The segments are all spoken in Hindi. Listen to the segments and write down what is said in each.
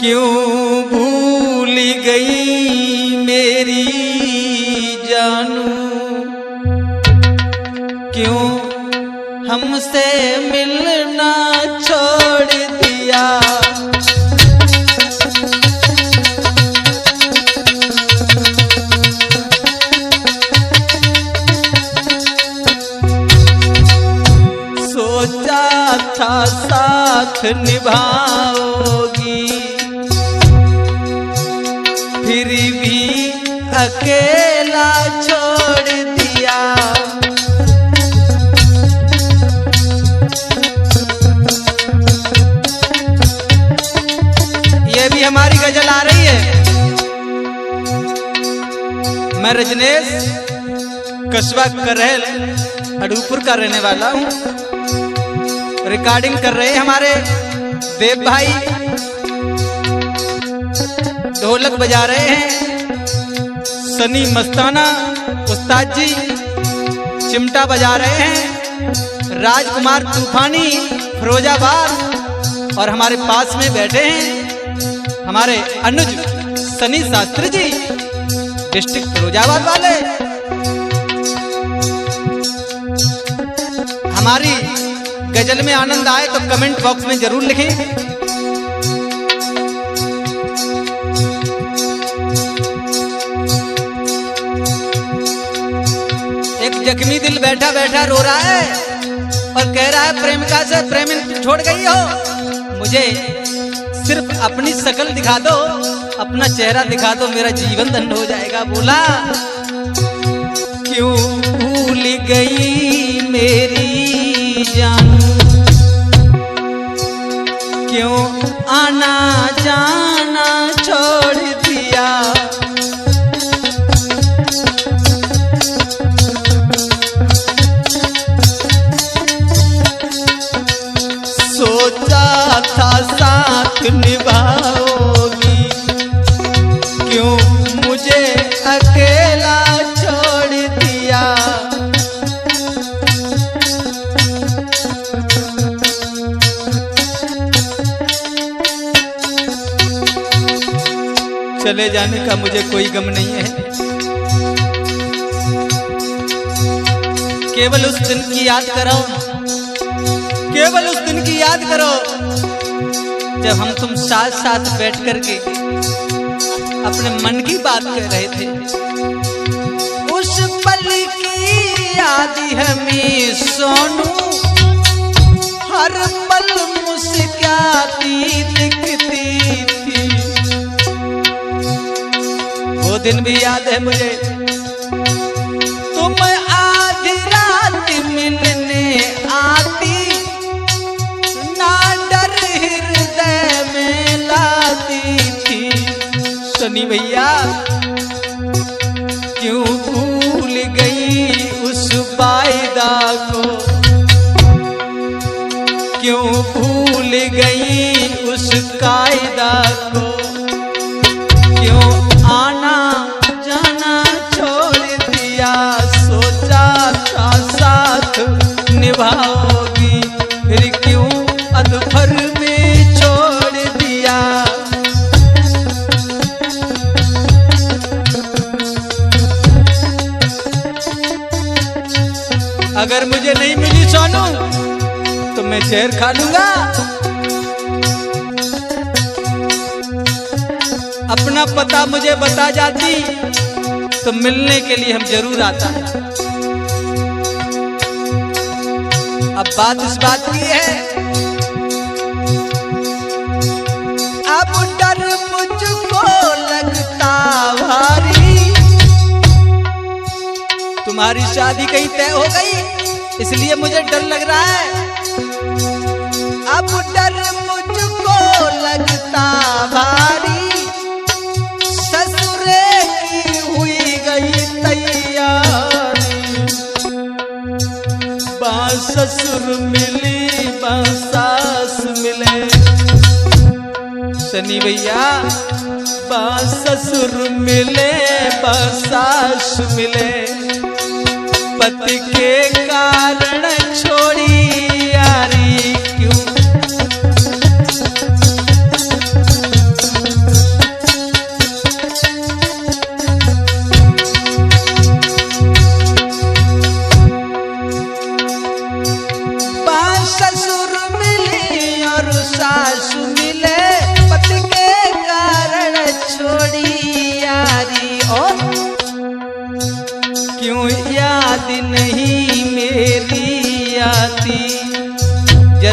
क्यों भूल गई मेरी जानू, क्यों हमसे मिलना छोड़ दिया। सोचा था साथ निभाओगी, फिर भी अकेला छोड़ दिया। ये भी हमारी गजल आ रही है। मैं रजनेश कस्बा करहल अडूपुर का रहने वाला हूँ। रिकॉर्डिंग कर रहे हैं हमारे देव भाई, ढोलक बजा रहे हैं सनी मस्ताना उस्ताद जी, चिमटा बजा रहे हैं राजकुमार तूफानी फिरोजाबाद, और हमारे पास में बैठे हैं हमारे अनुज सनी शास्त्री जी डिस्ट्रिक्ट फिरोजाबाद वाले। हमारी गजल में आनंद आए तो कमेंट बॉक्स में जरूर लिखें। एक जख्मी दिल बैठा बैठा रो रहा है और कह रहा है प्रेमिका से प्रेमी छोड़ गई हो, मुझे सिर्फ अपनी शक्ल दिखा दो, अपना चेहरा दिखा दो, मेरा जीवन धन्य हो जाएगा। बोला क्यों भूल गई मेरी जानू, क्यों आना जाना छोड़ दिया। सोचा था साथ निभाओगी, क्यों मुझे अकेला छोड़ दिया। चले जाने का मुझे कोई गम नहीं है, केवल उस दिन की याद करो, केवल उस दिन की याद करो जब हम तुम साथ साथ बैठ करके अपने मन की बात कर रहे थे। उस पल की याद हमें सोनू हर पल मुस्कुराती दिखती थी। वो दिन भी याद है मुझे, तुम आधी रात मिलने आती, ना डर हृदय में लाती थी। सनी भैया क्यों भूल गई उस वायदा को, क्यों भूल गई उस कायदा को, क्यों आना जाना छोड़ दिया। सोचा था साथ निभाओगी, फिर क्यों अधफर में छोड़ दिया। अगर मुझे नहीं मिली सोनू तो मैं जहर खा लूंगा। अपना पता मुझे बता जाती तो मिलने के लिए हम जरूर आता। अब बात इस बात की है, अब डर मुझको लगता भारी, तुम्हारी शादी कहीं तय हो गई इसलिए मुझे डर लग रहा है। अब डर मुझको लगता भारी, ससुरे की हुई गई तैयारी, बास ससुर मिली बास सास मिले। सनी भैया बास ससुर मिले बास सास मिले, पति के कारण छोड़ी यारी क्यों।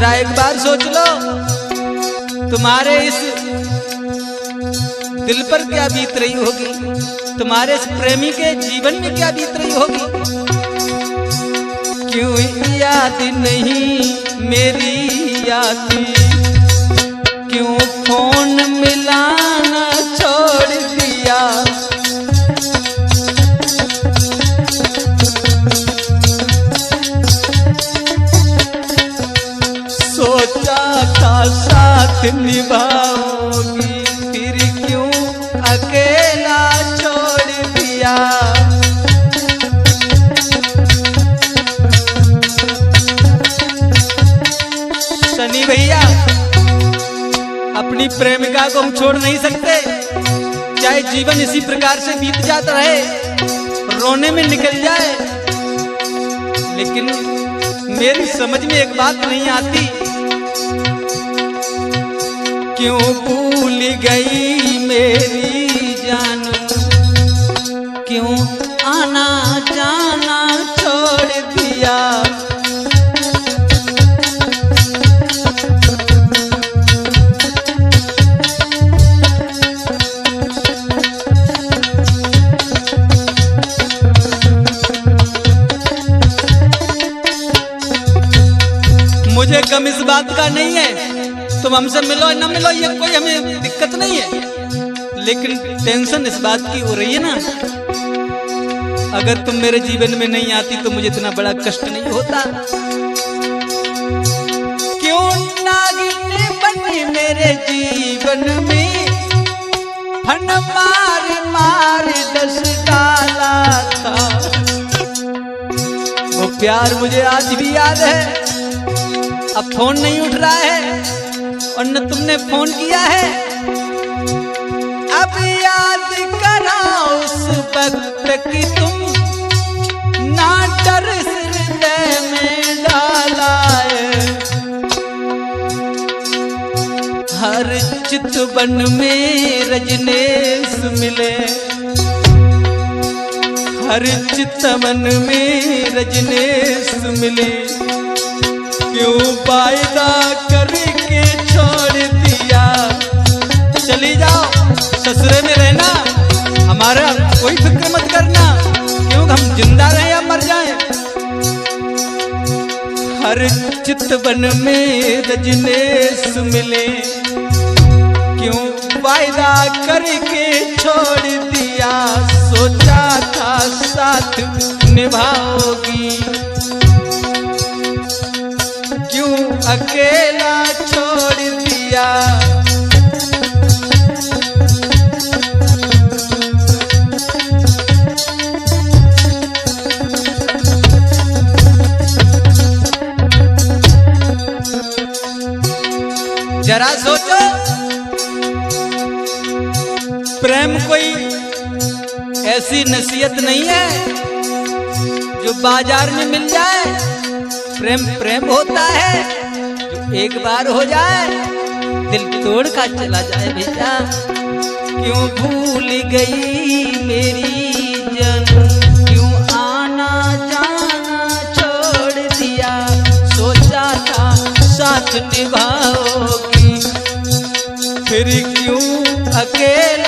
जरा एक बार सोच लो, तुम्हारे इस दिल पर क्या बीत रही होगी, तुम्हारे इस प्रेमी के जीवन में क्या बीत रही होगी। क्यों याद नहीं मेरी आती, क्यों फोन मिलाना छोड़ दिया। सोचा था साथ निभाओगी, फिर क्यों अकेला छोड़ दिया। शनि भैया, अपनी प्रेमिका को हम छोड़ नहीं सकते, चाहे जीवन इसी प्रकार से बीत जाता रहे, रोने में निकल जाए। लेकिन मेरी समझ में एक बात नहीं आती, क्यों भूल गई मेरी जान, क्यों आना जाना छोड़ दिया। मुझे गम इस बात का नहीं है तुम हमसे मिलो न मिलो, ये कोई हमें दिक्कत नहीं है, लेकिन टेंशन इस बात की हो रही है ना, अगर तुम मेरे जीवन में नहीं आती तो मुझे इतना बड़ा कष्ट नहीं होता। क्यों नागिन बनी मेरे जीवन में, फन मार मार दस डाला था। वो प्यार मुझे आज भी याद है। अब फोन नहीं उठ रहा है और न तुमने फोन किया है। अब याद कराओ उस वक्त की तुम ना डर हृदय में डाला है। हर चितवन में रजनीश मिले, हर चितवन में रजनीश मिले, क्यों वायदा करके छोड़ दिया। चली जाओ, ससुरे में रहना, हमारा कोई फिक्र मत करना, क्यों हम जिंदा रहे या मर जाएं। हर चितवन में रजनीश मिले, क्यों वायदा करके छोड़ दिया। सोचा था साथ निभाओगी, क्यों अकेला छोड़ दिया। जरा सोचो, प्रेम कोई ऐसी नसीहत नहीं है जो बाजार में मिल जाए। प्रेम प्रेम होता है जो एक बार हो जाए दिल तोड़ का चला जाए। भैया क्यों भूल गई मेरी जान, क्यों आना जाना छोड़ दिया। सोचा था साथ निभाओगी, फिर क्यों अकेले